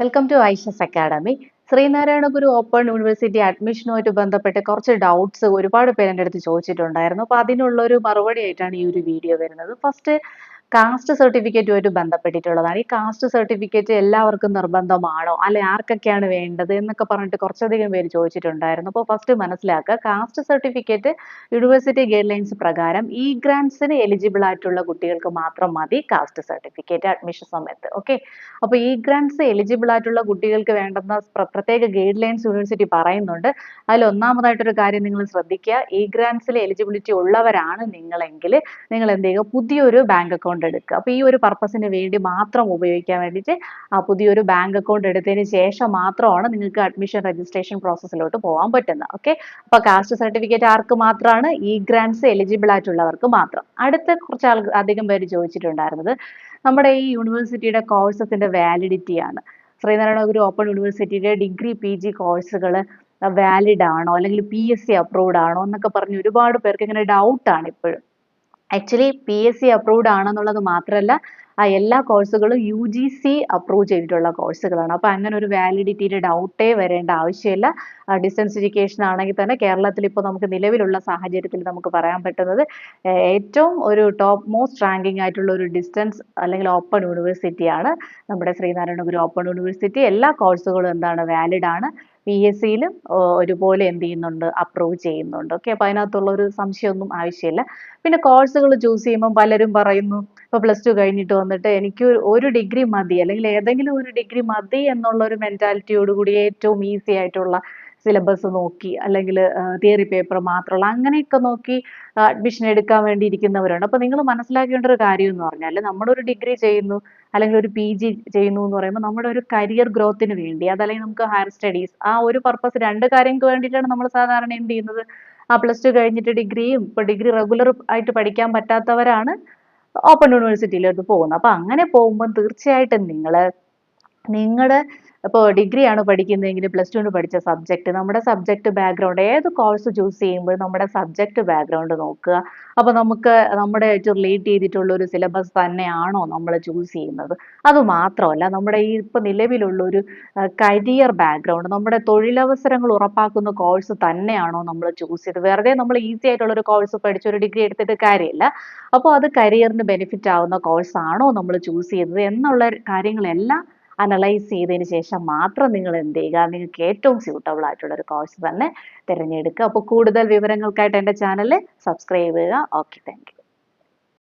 Welcome to Aisha's academy. Sreenarayana Guru open university അഡ്മിഷനുമായിട്ട് ബന്ധപ്പെട്ട് കുറച്ച് ഡൗട്ട്സ് ഒരുപാട് പേര് എൻ്റെ അടുത്ത് ചോദിച്ചിട്ടുണ്ടായിരുന്നു. അപ്പോൾ അതിനുള്ള ഒരു മറുപടി ആയിട്ടാണ് ഈ ഒരു വീഡിയോ വരുന്നത്. ഫസ്റ്റ്, കാസ്റ്റ് സർട്ടിഫിക്കറ്റുമായിട്ട് ബന്ധപ്പെട്ടിട്ടുള്ളതാണ്. ഈ കാസ്റ്റ് സർട്ടിഫിക്കറ്റ് എല്ലാവർക്കും നിർബന്ധമാണോ, അല്ലെ ആർക്കൊക്കെയാണ് വേണ്ടത് എന്നൊക്കെ പറഞ്ഞിട്ട് കുറച്ചധികം പേര് ചോദിച്ചിട്ടുണ്ടായിരുന്നു. അപ്പോൾ ഫസ്റ്റ് മനസ്സിലാക്കുക, caste certificate university guide lines പ്രകാരം ഇ ഗ്രാൻസിന് എലിജിബിൾ ആയിട്ടുള്ള കുട്ടികൾക്ക് മാത്രം മതി കാസ്റ്റ് സർട്ടിഫിക്കറ്റ് അഡ്മിഷൻ സമയത്ത്. ഓക്കെ, അപ്പോൾ ഇ ഗ്രാൻസ് എലിജിബിൾ ആയിട്ടുള്ള കുട്ടികൾക്ക് വേണ്ടുന്ന പ്രത്യേക ഗൈഡ് ലൈൻസ് യൂണിവേഴ്സിറ്റി പറയുന്നുണ്ട്. അതിൽ ഒന്നാമതായിട്ടൊരു കാര്യം നിങ്ങൾ ശ്രദ്ധിക്കുക, ഇ ഗ്രാൻസിൽ എലിജിബിലിറ്റി ഉള്ളവരാണ് നിങ്ങളെങ്കിൽ നിങ്ങൾ എന്ത് ചെയ്യുക, പുതിയൊരു ബാങ്ക് അക്കൗണ്ട് എടുക്കുക. അപ്പോൾ ഈ ഒരു പർപ്പസിന് വേണ്ടി മാത്രം ഉപയോഗിക്കാൻ വേണ്ടിയിട്ട് ആ പുതിയൊരു ബാങ്ക് അക്കൗണ്ട് എടുത്തതിന് ശേഷം മാത്രമാണ് നിങ്ങൾക്ക് അഡ്മിഷൻ രജിസ്ട്രേഷൻ പ്രോസസ്സിലോട്ട് പോകാൻ പറ്റുന്നത്. ഓക്കെ, അപ്പോൾ കാസ്റ്റ് സർട്ടിഫിക്കറ്റ് ആർക്ക് മാത്രമാണ്? ഇ ഗ്രാൻസ് എലിജിബിൾ ആയിട്ടുള്ളവർക്ക് മാത്രം. അടുത്ത കുറച്ച് അധികം പേര് ചോദിച്ചിട്ടുണ്ടായിരുന്നത് നമ്മുടെ ഈ യൂണിവേഴ്സിറ്റിയുടെ കോഴ്സസിന്റെ വാലിഡിറ്റി ആണ്. ശ്രീനാരായണ ഗുരു ഓപ്പൺ യൂണിവേഴ്സിറ്റിയുടെ ഡിഗ്രി PG കോഴ്സുകൾ വാലിഡ് ആണോ, അല്ലെങ്കിൽ PSC അപ്രൂവ്ഡ് ആണോ എന്നൊക്കെ പറഞ്ഞ് ഒരുപാട് പേർക്ക് ഇങ്ങനെ ഡൗട്ടാണ് ഇപ്പോഴും. ആക്ച്വലി PSC അപ്രൂവ്ഡ് ആണെന്നുള്ളത് മാത്രമല്ല, ആ എല്ലാ കോഴ്സുകളും UGC അപ്രൂവ് ചെയ്തിട്ടുള്ള കോഴ്സുകളാണ്. അപ്പോൾ അങ്ങനെ ഒരു വാലിഡിറ്റിയുടെ ഡൗട്ടേ വരേണ്ട ആവശ്യമില്ല. ഡിസ്റ്റൻസ് എഡ്യൂക്കേഷൻ ആണെങ്കിൽ തന്നെ കേരളത്തിൽ ഇപ്പോൾ നമുക്ക് നിലവിലുള്ള സാഹചര്യത്തിൽ നമുക്ക് പറയാൻ പറ്റുന്നത് ഏറ്റവും ഒരു ടോപ്പ് മോസ്റ്റ് റാങ്കിങ് ആയിട്ടുള്ള ഒരു ഡിസ്റ്റൻസ് അല്ലെങ്കിൽ ഓപ്പൺ യൂണിവേഴ്സിറ്റിയാണ് നമ്മുടെ ശ്രീനാരായണ ഗുരു ഓപ്പൺ യൂണിവേഴ്സിറ്റി. എല്ലാ കോഴ്സുകളും എന്താണ്, വാലിഡ് ആണ്. PSCയിലും ഒരുപോലെ എന്ത് ചെയ്യുന്നുണ്ട്, അപ്രൂവ് ചെയ്യുന്നുണ്ട്. ഓക്കെ, അപ്പോൾ അതിനകത്തുള്ള ഒരു സംശയമൊന്നും ആവശ്യമില്ല. പിന്നെ കോഴ്സുകൾ ചൂസ് ചെയ്യുമ്പോൾ പലരും പറയുന്നു, ഇപ്പോൾ +2 കഴിഞ്ഞിട്ട് വന്നിട്ട് എനിക്ക് ഒരു ഡിഗ്രി മതി, അല്ലെങ്കിൽ ഏതെങ്കിലും ഒരു ഡിഗ്രി മതി എന്നുള്ള ഒരു മെൻറ്റാലിറ്റിയോട് കൂടി ഏറ്റവും ഈസി ആയിട്ടുള്ള സിലബസ് നോക്കി, അല്ലെങ്കിൽ തിയറി പേപ്പർ മാത്രമുള്ള അങ്ങനെയൊക്കെ നോക്കി അഡ്മിഷൻ എടുക്കാൻ വേണ്ടി ഇരിക്കുന്നവരുണ്ട്. അപ്പോൾ നിങ്ങൾ മനസ്സിലാക്കേണ്ട ഒരു കാര്യം എന്ന് പറഞ്ഞാൽ, നമ്മളൊരു ഡിഗ്രി ചെയ്യുന്നു അല്ലെങ്കിൽ ഒരു PG ചെയ്യുന്നു എന്ന് പറയുമ്പോൾ നമ്മുടെ ഒരു കരിയർ ഗ്രോത്തിന് വേണ്ടി, അതല്ലെങ്കിൽ നമുക്ക് ഹയർ സ്റ്റഡീസ്, ആ ഒരു പർപ്പസ്, രണ്ട് കാര്യങ്ങൾക്ക് വേണ്ടിയിട്ടാണ് നമ്മൾ സാധാരണ എന്ത് ചെയ്യുന്നത്, ആ +2 കഴിഞ്ഞിട്ട് ഡിഗ്രിയും, ഇപ്പോൾ ഡിഗ്രി റെഗുലർ ആയിട്ട് പഠിക്കാൻ പറ്റാത്തവരാണ് ഓപ്പൺ യൂണിവേഴ്സിറ്റിയിലോട്ട് പോകുന്നത്. അപ്പോൾ അങ്ങനെ പോകുമ്പോൾ തീർച്ചയായിട്ടും നിങ്ങളുടെ ഇപ്പോൾ ഡിഗ്രിയാണ് പഠിക്കുന്നതെങ്കിൽ +2 പഠിച്ച സബ്ജക്റ്റ്, നമ്മുടെ സബ്ജക്റ്റ് ബാക്ക്ഗ്രൗണ്ട്, ഏത് കോഴ്സ് ചൂസ് ചെയ്യുമ്പോൾ നമ്മുടെ സബ്ജക്റ്റ് ബാക്ക്ഗ്രൗണ്ട് നോക്കുക. അപ്പോൾ നമുക്ക് നമ്മുടെ ആയിട്ട് റിലേറ്റ് ചെയ്തിട്ടുള്ള ഒരു സിലബസ് തന്നെയാണോ നമ്മൾ ചൂസ് ചെയ്യുന്നത്. അതുമാത്രമല്ല, നമ്മുടെ ഈ ഇപ്പോൾ നിലവിലുള്ള ഒരു കരിയർ ബാക്ക്ഗ്രൗണ്ട്, നമ്മുടെ തൊഴിലവസരങ്ങൾ ഉറപ്പാക്കുന്ന കോഴ്സ് തന്നെയാണോ നമ്മൾ ചൂസ് ചെയ്തത്. വെറുതെ നമ്മൾ ഈസി ആയിട്ടുള്ള ഒരു കോഴ്സ് പഠിച്ച് ഒരു ഡിഗ്രി എടുത്തിട്ട് കാര്യമില്ല. അപ്പോൾ അത് കരിയറിന് ബെനിഫിറ്റ് ആവുന്ന കോഴ്സ് ആണോ നമ്മൾ ചൂസ് ചെയ്തത് എന്നുള്ള കാര്യങ്ങളെല്ലാം അനലൈസ് ചെയ്തതിന് ശേഷം മാത്രം നിങ്ങൾ എന്ത് ചെയ്യുക, നിങ്ങൾക്ക് ഏറ്റവും സ്യൂട്ടബിൾ ആയിട്ടുള്ള ഒരു കോഴ്സ് തന്നെ തിരഞ്ഞെടുക്കുക. അപ്പോൾ കൂടുതൽ വിവരങ്ങൾക്കായിട്ട് എൻ്റെ ചാനൽ സബ്സ്ക്രൈബ് ചെയ്യുക. Okay, thank you.